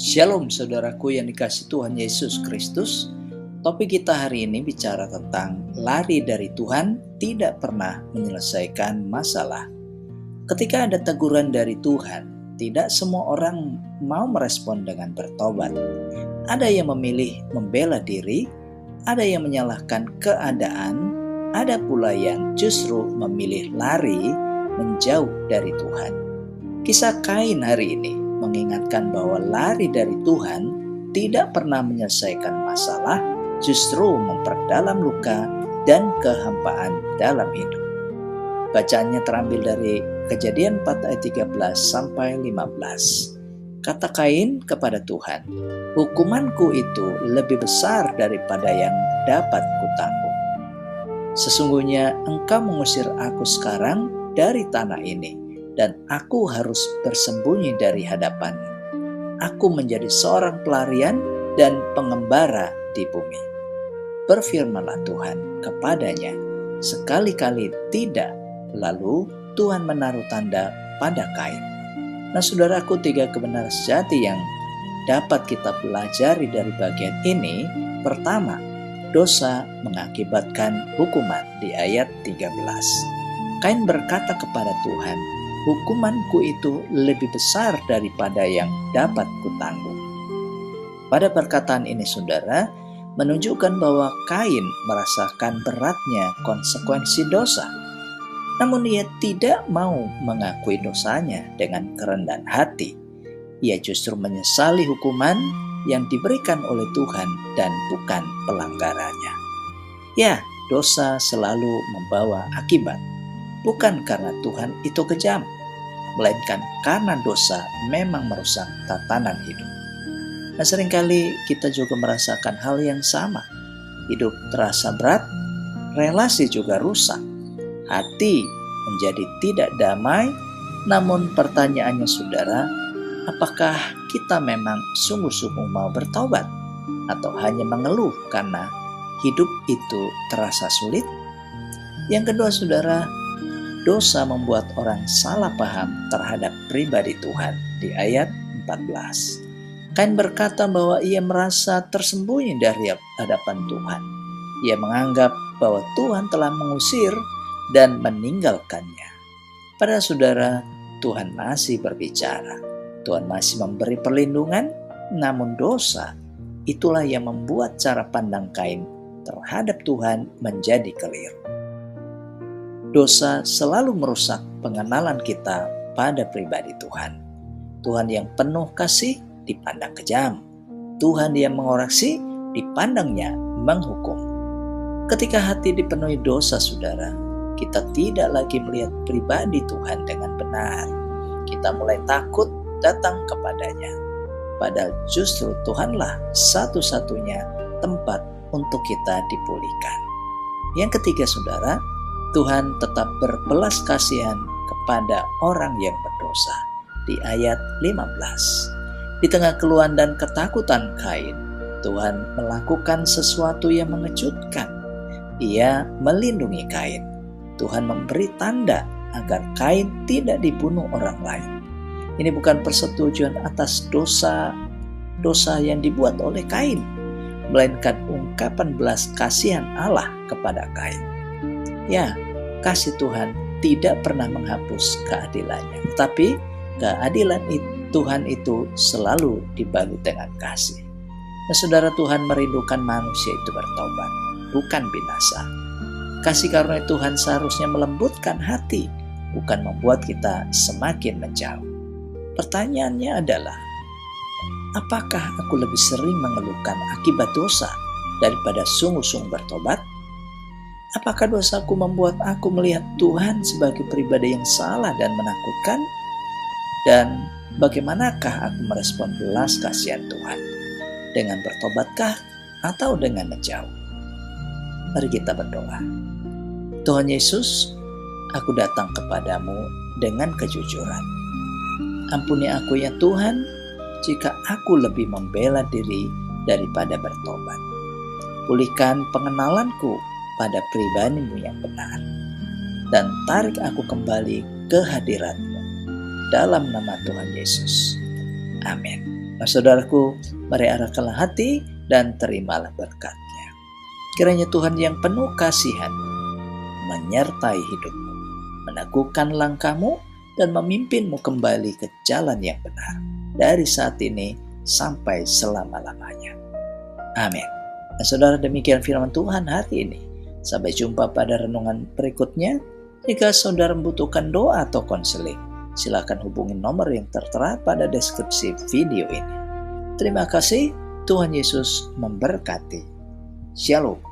Shalom saudaraku yang dikasihi Tuhan Yesus Kristus. Topik kita hari ini bicara tentang lari dari Tuhan tidak pernah menyelesaikan masalah. Ketika ada teguran dari Tuhan, tidak semua orang mau merespon dengan bertobat. Ada yang memilih membela diri, ada yang menyalahkan keadaan, ada pula yang justru memilih lari menjauh dari Tuhan. Kisah Kain hari ini mengingatkan bahwa lari dari Tuhan tidak pernah menyelesaikan masalah, justru memperdalam luka dan kehampaan dalam hidup. Bacaannya terambil dari Kejadian 4 ayat 13 sampai 15. Kata Kain kepada Tuhan, "Hukumanku itu lebih besar daripada yang dapat kutanggung. Sesungguhnya engkau mengusir aku sekarang dari tanah ini, dan aku harus bersembunyi dari hadapan-Mu. Aku menjadi seorang pelarian dan pengembara di bumi." Berfirmanlah Tuhan kepadanya, "Sekali-kali tidak." Lalu Tuhan menaruh tanda pada Kain. Nah saudaraku, 3 kebenaran sejati yang dapat kita pelajari dari bagian ini. Pertama, dosa mengakibatkan hukuman di ayat 13. Kain berkata kepada Tuhan, "Hukumanku itu lebih besar daripada yang dapat kutanggung." Pada perkataan ini saudara, menunjukkan bahwa Kain merasakan beratnya konsekuensi dosa. Namun ia tidak mau mengakui dosanya dengan kerendahan hati. Ia justru menyesali hukuman yang diberikan oleh Tuhan dan bukan pelanggarannya. Ya, dosa selalu membawa akibat. Bukan karena Tuhan itu kejam, melainkan karena dosa memang merusak tatanan hidup. Nah, seringkali kita juga merasakan hal yang sama. Hidup terasa berat, relasi juga rusak, hati menjadi tidak damai. Namun pertanyaannya saudara, apakah kita memang sungguh-sungguh mau bertobat? Atau hanya mengeluh karena hidup itu terasa sulit? Yang kedua saudara, dosa membuat orang salah paham terhadap pribadi Tuhan di ayat 14. Kain berkata bahwa ia merasa tersembunyi dari hadapan Tuhan. Ia menganggap bahwa Tuhan telah mengusir dan meninggalkannya. Padahal saudara, Tuhan masih berbicara. Tuhan masih memberi perlindungan, namun dosa itulah yang membuat cara pandang Kain terhadap Tuhan menjadi keliru. Dosa selalu merusak pengenalan kita pada pribadi Tuhan. Tuhan yang penuh kasih dipandang kejam. Tuhan yang mengoreksi dipandangnya menghukum. Ketika hati dipenuhi dosa saudara, kita tidak lagi melihat pribadi Tuhan dengan benar. Kita mulai takut datang kepadanya. Padahal justru Tuhanlah satu-satunya tempat untuk kita dipulihkan. Yang ketiga saudara, Tuhan tetap berbelas kasihan kepada orang yang berdosa. Di ayat 15. Di tengah keluhan dan ketakutan Kain, Tuhan melakukan sesuatu yang mengejutkan. Ia melindungi Kain. Tuhan memberi tanda agar Kain tidak dibunuh orang lain. Ini bukan persetujuan atas dosa yang dibuat oleh Kain, melainkan ungkapan belas kasihan Allah kepada Kain. Ya, kasih Tuhan tidak pernah menghapus keadilannya, tetapi keadilan Tuhan itu selalu dibalut dengan kasih. Nah, saudara, Tuhan merindukan manusia itu bertobat, bukan binasa. Kasih karunia Tuhan seharusnya melembutkan hati, bukan membuat kita semakin menjauh. Pertanyaannya adalah, apakah aku lebih sering mengeluhkan akibat dosa daripada sungguh-sungguh bertobat? Apakah dosaku membuat aku melihat Tuhan sebagai pribadi yang salah dan menakutkan? Dan bagaimanakah aku merespon belas kasihan Tuhan? Dengan bertobatkah atau dengan menjauh? Mari kita berdoa. Tuhan Yesus, aku datang kepadamu dengan kejujuran. Ampuni aku ya Tuhan, jika aku lebih membela diri daripada bertobat. Pulihkan pengenalanku pada pribadi-Mu yang benar, dan tarik aku kembali ke hadirat-Mu. Dalam nama Tuhan Yesus. Amin. Nah, saudaraku, mari arahkanlah hati dan terimalah berkat-Nya. Kiranya Tuhan yang penuh kasihan menyertai hidupmu, meneguhkan langkahmu, dan memimpinmu kembali ke jalan yang benar dari saat ini sampai selama-lamanya. Amin. Nah, saudara, demikian firman Tuhan hari ini. Sampai jumpa pada renungan berikutnya. Jika saudara membutuhkan doa atau konseling, silakan hubungi nomor yang tertera pada deskripsi video ini. Terima kasih, Tuhan Yesus memberkati. Shalom.